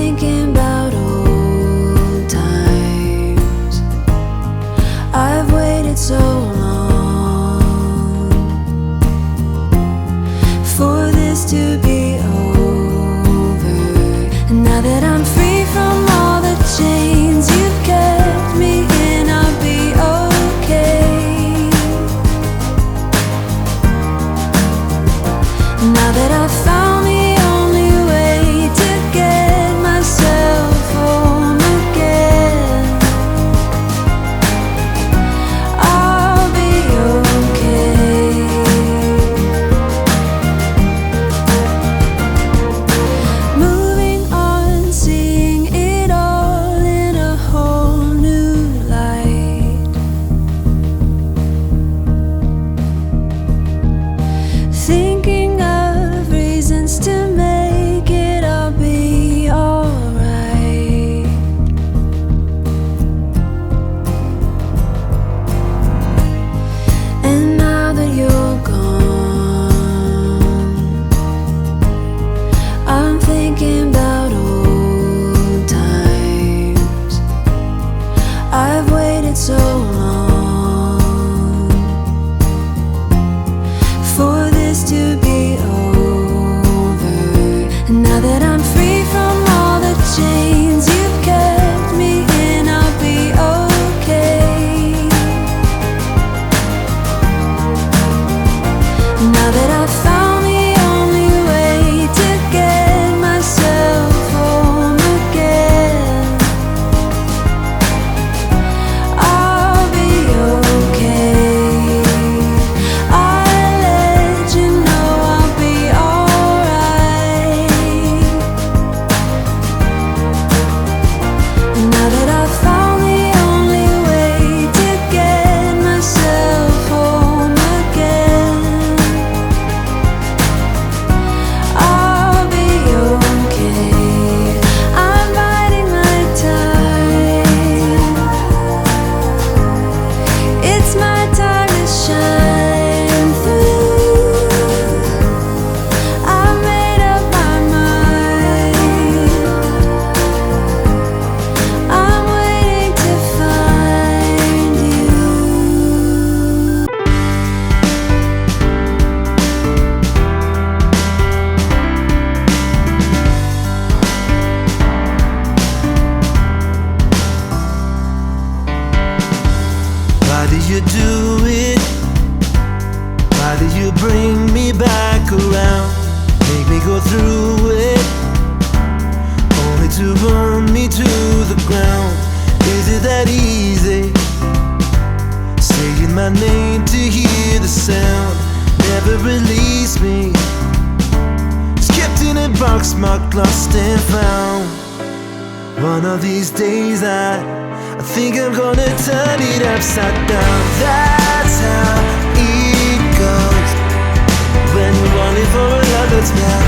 thinking about old times. I've waited so long for this to be over. And now that I'm free from all the chains you've kept me in, I'll be okay. Now that I've found the only way to get myself home again, I'll be okay. Moving on, seeing it all in a whole new light. Thinking of reasons to make it all be alright. And now that you're gone, I'm thinking about old times. I've waited so long for this to be over. And now that I'm free from all the chains you've kept me in, I'll be okay. Now that I've found the only way to get myself home again, I'll be okay. I'll let you know I'll be alright. Now that I've found the only way to get myself home again, I'll be okay. I'm biding my time. It's my time to shine through. I've made up my mind. I'm waiting to find you. Why do you do it? Why do you bring me back around? Make me go through it, only to burn me to the ground. Is it that easy? Saying my name to hear the sound. Never release me. It's kept in a box marked lost and found. One of these days I think I'm gonna turn it upside down. That's how it goes when you want it for another's man.